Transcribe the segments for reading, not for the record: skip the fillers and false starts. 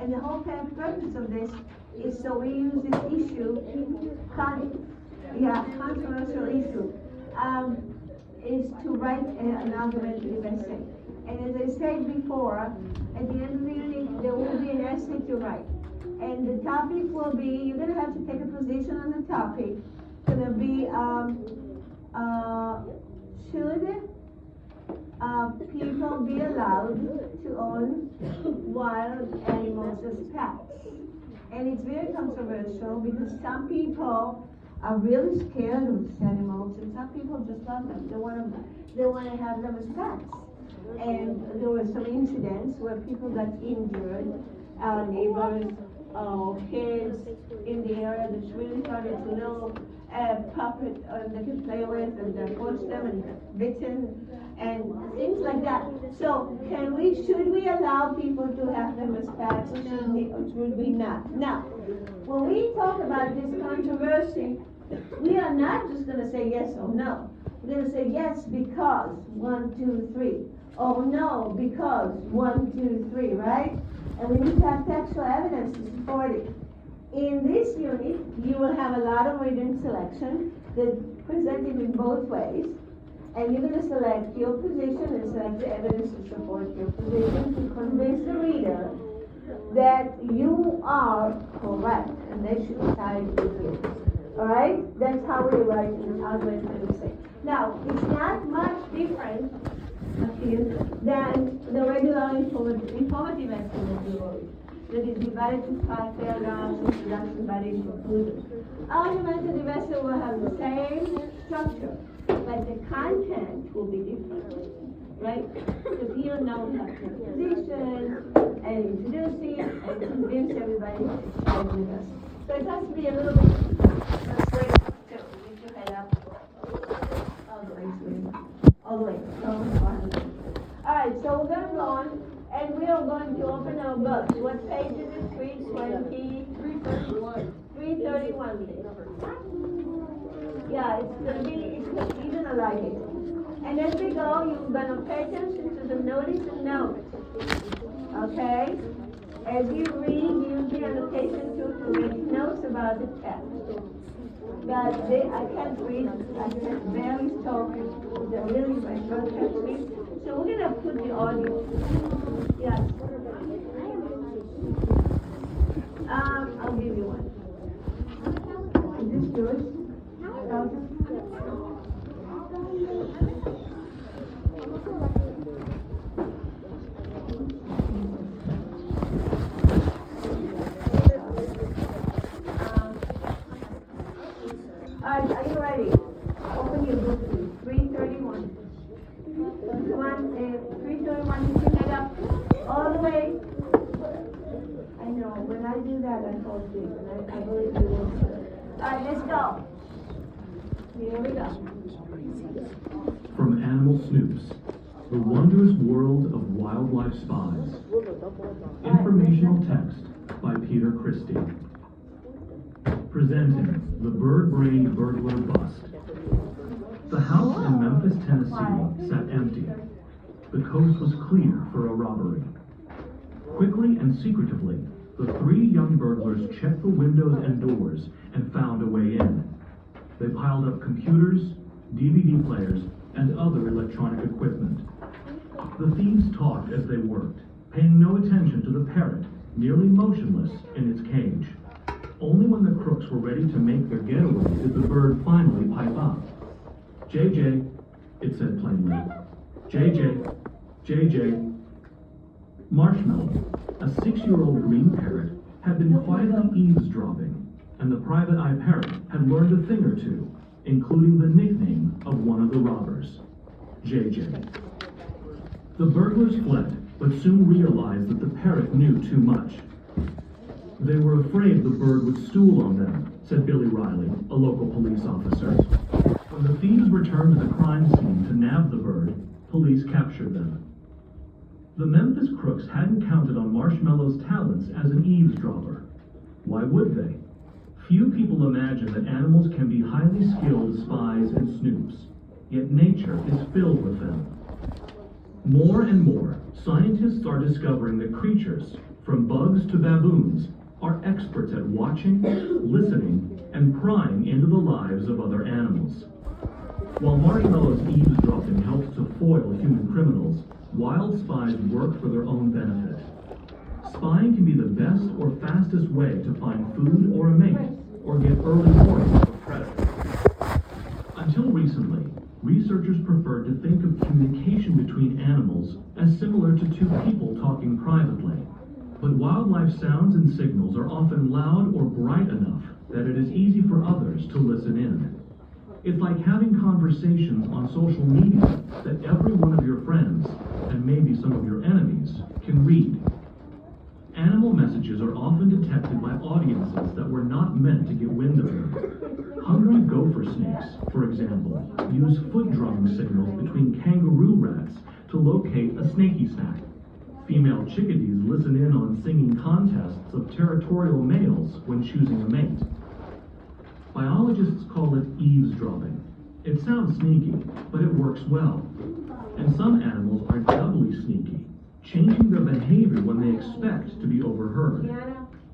And the whole purpose of this is so we use this issue, controversial issue, is to write an argumentative essay. And as I said before, at the end of the unit, there will be an essay to write. And the topic will be, you're going to have to take a position on the topic. It's going to be, should people be allowed to own wild animals as pets? And it's very controversial because some people are really scared of these animals, and some people just love them. They want to have them as pets. And there were some incidents where people got injured, neighbors or kids in the area that really thought it's a little puppet they could play with, and they pushed them and bitten and things like that. So should we allow people to have them as pets, or should we not? Now, when we talk about this controversy, we are not just going to say yes or no. We're going to say yes because 1, 2, 3. Oh no, because 1, 2, 3, right? And we need to have textual evidence to support it. In this unit, you will have a lot of reading selection that presented in both ways. And you're going to select your position and select the evidence to support your position to convince the reader that you are correct and they should side with you. Alright? That's how we write an argumentative essay. Now, it's not much different than the regular informative essay that we wrote, that is divided to 5 paragraphs, introduction, body, and conclusion. Argumentative essay will have the same structure, but the content will be different, right? Because you know we have to position and introducing and convince everybody to share with us. So it has to be a little bit straight to lift your head up all the way straight. All the way. Alright, so we're going to go on, and we are going to open our books. What page is it? 331. 331. Yeah, it's going to be, you're going to like it. And as we go, you're going to pay attention to the notice and note. Okay? As you read, use the annotation tool to make notes about the text. But I can't read, I can barely talk, they're really my throat catch me. So we're going to put the audio. Yes. I'll give you one. Is this yours? Alright, are you ready? Open your book, please. 331. Come on, 331, you can head up all the way. I know, when I do that, I fall asleep, and I believe you will. Alright, let's go. Here we go. From Animal Snoops, The Wondrous World of Wildlife Spies. Informational text by Peter Christie. Presenting the bird-brained burglar bust. The house in Memphis, Tennessee sat empty. The coast was clear for a robbery. Quickly and secretively, the 3 young burglars checked the windows and doors and found a way in. They piled up computers, DVD players, and other electronic equipment. The thieves talked as they worked, paying no attention to the parrot, nearly motionless in its cage. Only when the crooks were ready to make their getaway did the bird finally pipe up. JJ, it said plainly. JJ, JJ. Marshmallow, a 6-year-old green parrot, had been quietly eavesdropping, and the private eye parrot had learned a thing or two, including the nickname of one of the robbers, JJ. The burglars fled, but soon realized that the parrot knew too much. They were afraid the bird would stool on them, said Billy Riley, a local police officer. When the thieves returned to the crime scene to nab the bird, police captured them. The Memphis crooks hadn't counted on Marshmallow's talents as an eavesdropper. Why would they? Few people imagine that animals can be highly skilled spies and snoops, yet nature is filled with them. More and more, scientists are discovering that creatures, from bugs to baboons, are experts at watching, listening, and prying into the lives of other animals. While Marshmallow's eavesdropping helps to foil human criminals, wild spies work for their own benefit. Spying can be the best or fastest way to find food or a mate, or get early warning of a predator. Until recently, researchers preferred to think of communication between animals as similar to two people talking privately. But wildlife sounds and signals are often loud or bright enough that it is easy for others to listen in. It's like having conversations on social media that every one of your friends, and maybe some of your enemies, can read. Animal messages are often detected by audiences that were not meant to get wind of them. Hungry gopher snakes, for example, use foot drumming signals between kangaroo rats to locate a snaky snack. Female chickadees listen in on singing contests of territorial males when choosing a mate. Biologists call it eavesdropping. It sounds sneaky, but it works well. And some animals are doubly sneaky, changing their behavior when they expect to be overheard.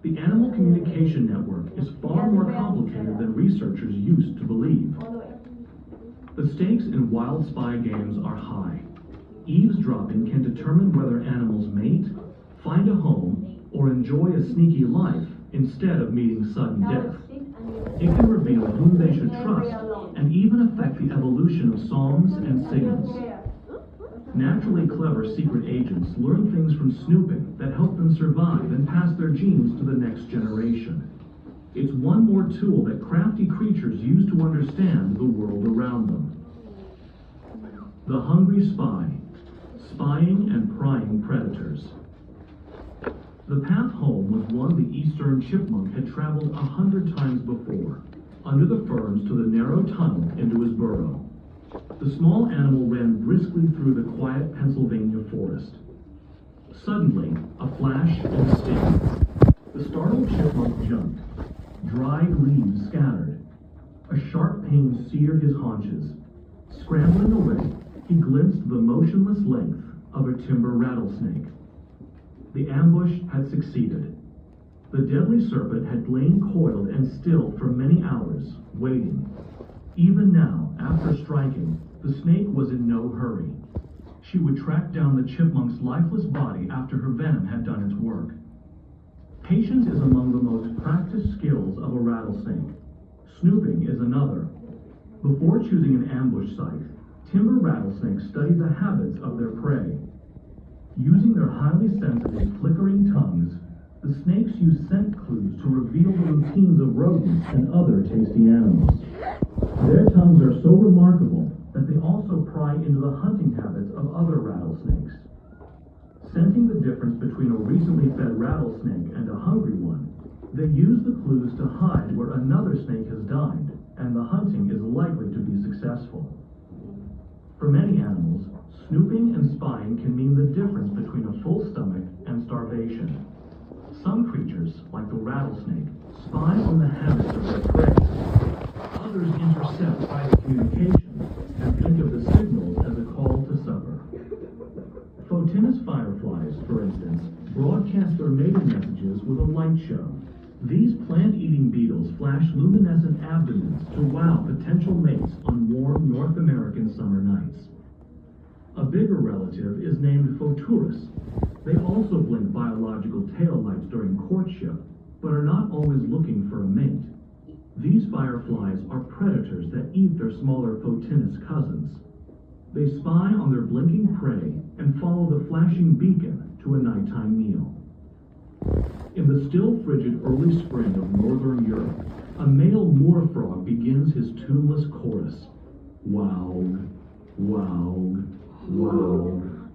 The animal communication network is far more complicated than researchers used to believe. The stakes in wild spy games are high. Eavesdropping can determine whether animals mate, find a home, or enjoy a sneaky life instead of meeting sudden death. It can reveal whom they should trust and even affect the evolution of songs and signals. Naturally clever secret agents learn things from snooping that help them survive and pass their genes to the next generation. It's one more tool that crafty creatures use to understand the world around them. The hungry spy, spying and prying predators. The path home was one the eastern chipmunk had traveled 100 times before, under the ferns to the narrow tunnel into his burrow. The small animal ran briskly through the quiet Pennsylvania forest. Suddenly, a flash and a sting. The startled chipmunk jumped. Dried leaves scattered. A sharp pain seared his haunches. Scrambling away, he glimpsed the motionless length of a timber rattlesnake. The ambush had succeeded. The deadly serpent had lain coiled and still for many hours, waiting. Even now, after striking, the snake was in no hurry. She would track down the chipmunk's lifeless body after her venom had done its work. Patience is among the most practiced skills of a rattlesnake. Snooping is another. Before choosing an ambush site, timber rattlesnakes study the habits of their prey. Using their highly sensitive, flickering tongues, the snakes use scent clues to reveal the routines of rodents and other tasty animals. Their tongues are so remarkable that they also pry into the hunting habits of other rattlesnakes. Sensing the difference between a recently fed rattlesnake and a hungry one, they use the clues to hide where another snake has died, and the hunting is likely to be successful. For many animals, snooping and spying can mean the difference between a full stomach and starvation. Some creatures, like the rattlesnake, spy on the habits of their prey. Others intercept private communication and think of the signals as a call to supper. Photinus fireflies, for instance, broadcast their mating messages with a light show. These plant-eating beetles flash luminescent abdomens to wow potential mates on warm North American summer nights. A bigger relative is named Photurus. They also blink biological tail lights during courtship, but are not always looking for a mate. These fireflies are predators that eat their smaller Photinus cousins. They spy on their blinking prey and follow the flashing beacon to a nighttime meal. In the still frigid early spring of northern Europe, a male moor frog begins his tuneless chorus. Waug, waug, waug.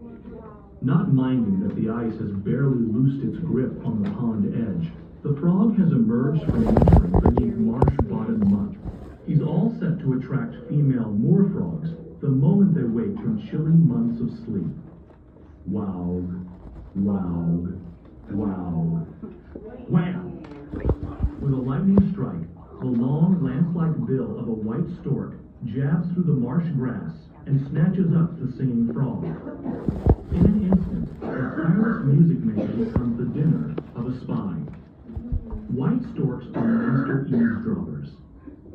Not minding that the ice has barely loosed its grip on the pond edge, the frog has emerged from wintering beneath marsh-bottom mud. He's all set to attract female moor frogs the moment they wake from chilling months of sleep. Waug, waug, waug. Wham! With a lightning strike, the long, lance-like bill of a white stork jabs through the marsh grass, and snatches up the singing frog. In an instant, the tireless music maker becomes the dinner of a spy. White storks are master eavesdroppers.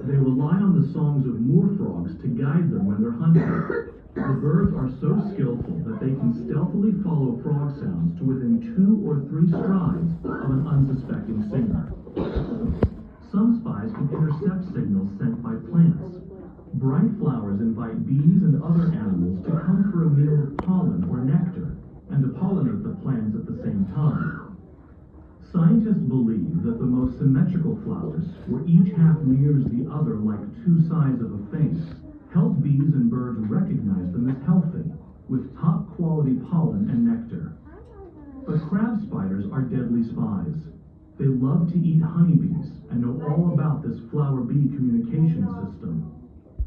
They rely on the songs of moor frogs to guide them when they're hunting. The birds are so skillful that they can stealthily follow frog sounds to within 2 or 3 strides of an unsuspecting singer. Some spies can intercept signals sent by plants. Bright flowers invite bees and other animals to come for a meal of pollen or nectar and to pollinate the plants at the same time. Scientists believe that the most symmetrical flowers, where each half mirrors the other like 2 sides of a face, help bees and birds recognize them as healthy, with top-quality pollen and nectar. But crab spiders are deadly spies. They love to eat honeybees and know all about this flower-bee communication system.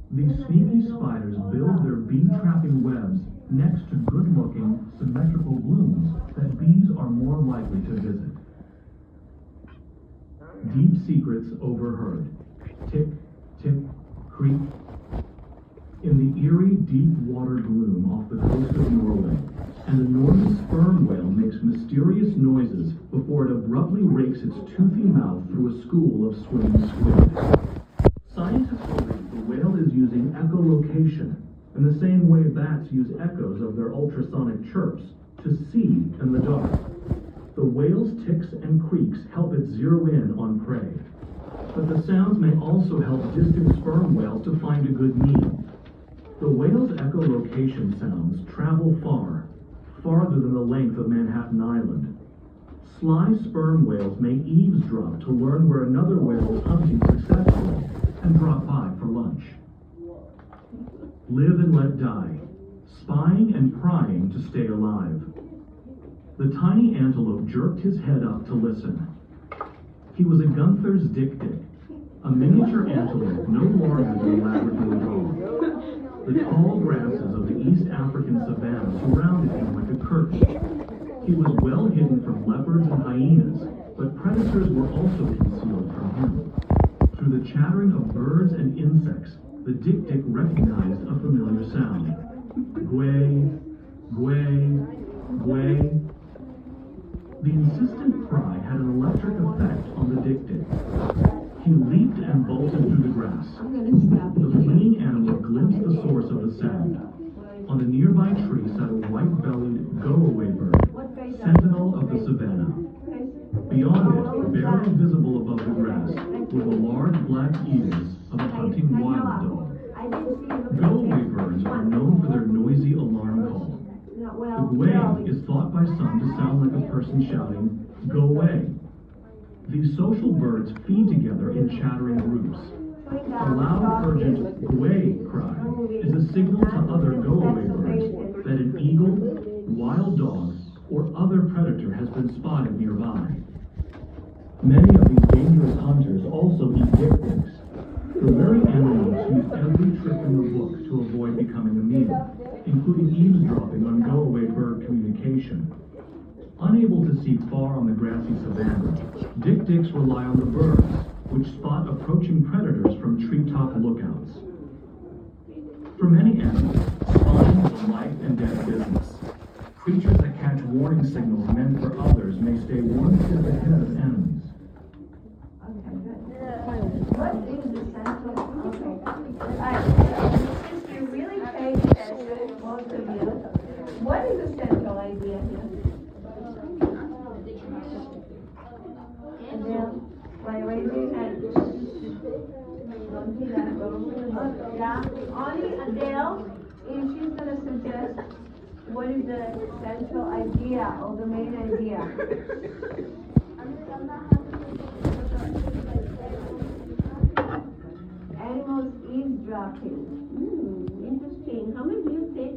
These sneaky spiders build their bee-trapping webs next to good-looking, symmetrical blooms that bees are more likely to visit. Deep secrets overheard. Tick, tick, creak. In the eerie, deep water gloom off the coast of Norway, an enormous sperm whale makes mysterious noises before it abruptly rakes its toothy mouth through a school of swimming squid. Scientists believe the whale is using echolocation, in the same way bats use echoes of their ultrasonic chirps to see in the dark. The whale's ticks and creaks help it zero in on prey. But the sounds may also help distant sperm whales to find a good meal. The whale's echolocation sounds travel far, farther than the length of Manhattan Island. Sly sperm whales may eavesdrop to learn where another whale is hunting successfully and drop by for lunch. Live and let die, spying and prying to stay alive. The tiny antelope jerked his head up to listen. He was a Gunther's dik-dik, a miniature antelope no larger than a Labrador dog. The tall grasses of the East African savanna surrounded him like a curtain. He was well hidden from leopards and hyenas, but predators were also concealed from him. Through the chattering of birds and insects, the dik-dik recognized a familiar sound. Gway, gway, gway. The insistent cry had an electric effect on the dik-dik. He leaped and bolted through the grass. The fleeing animal glimpsed the source of the sound. On a nearby tree sat a white-bellied go-away bird, sentinel of the savannah. Beyond it, barely visible above the grass, were the large black ears of a hunting wild dog. Go-away birds are known for their noisy alarm call. The gway is thought by some to sound like a person shouting, "Go away." These social birds feed together in chattering groups. A loud, urgent gway cry is a signal to other go-away birds that an eagle, wild dog, or other predator has been spotted nearby. Many of these dangerous hunters also eat dik-diks. The very animals use every trick in the book to avoid becoming a meal, including eavesdropping on go-away bird communication. Unable to see far on the grassy savanna, dik-diks rely on the birds, which spot approaching predators from treetop lookouts. For many animals, spying is a life and death business. Creatures that catch warning signals meant for others may stay one step ahead of enemies. What is the central? Okay. Since you really pay attention, most of you, what is the central idea here? Adele, by raising your hand. Don't do that. Yeah, only Adele, if she's going to suggest what is the central idea or the main idea. Animals eavesdropping. Interesting. How many of you think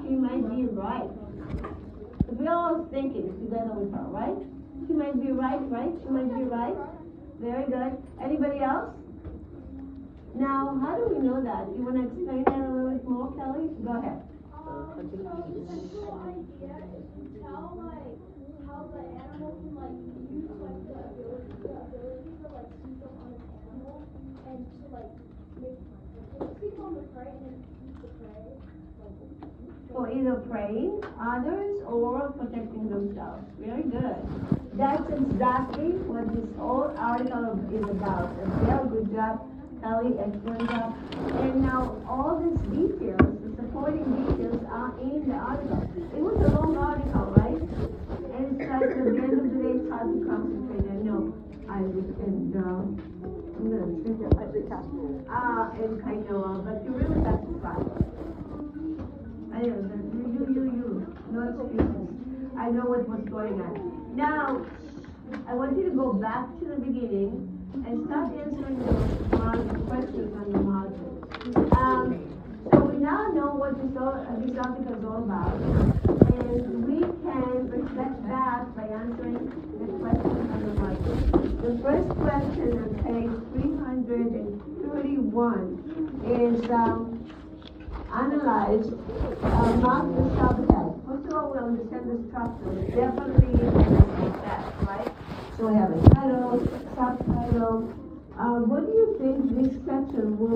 she might be right? We're all thinking together with her, right? She might be right? She might be right. Very good. Anybody else? Now, how do we know that? You want to explain that a little bit more, Kelly? Go ahead. The central idea is to tell how the animal can use the ability to see on an animal and to make on the prey and then eat the prey. For either preying others or protecting themselves. Very good. That's exactly what this whole article is about. A very good job, Kelly, excellent job. And now all these details, the supporting details are in the article. It was a long article, right? And it's like at the end of the day, it's hard to concentrate. I know, Isaac and, I'm gonna trigger Isaac. And Kainoa, but you really got to try. I know, you, no excuses. I know what was going on. Now, I want you to go back to the beginning and start answering those questions on the module. So we now know what this article is all about, and we can reflect back by answering the questions on the module. The first question on page 331 is, analyze, mark the subhead. First of all, we understand the structure. We definitely understand that, right? So we have a title, subtitle. What do you think this section would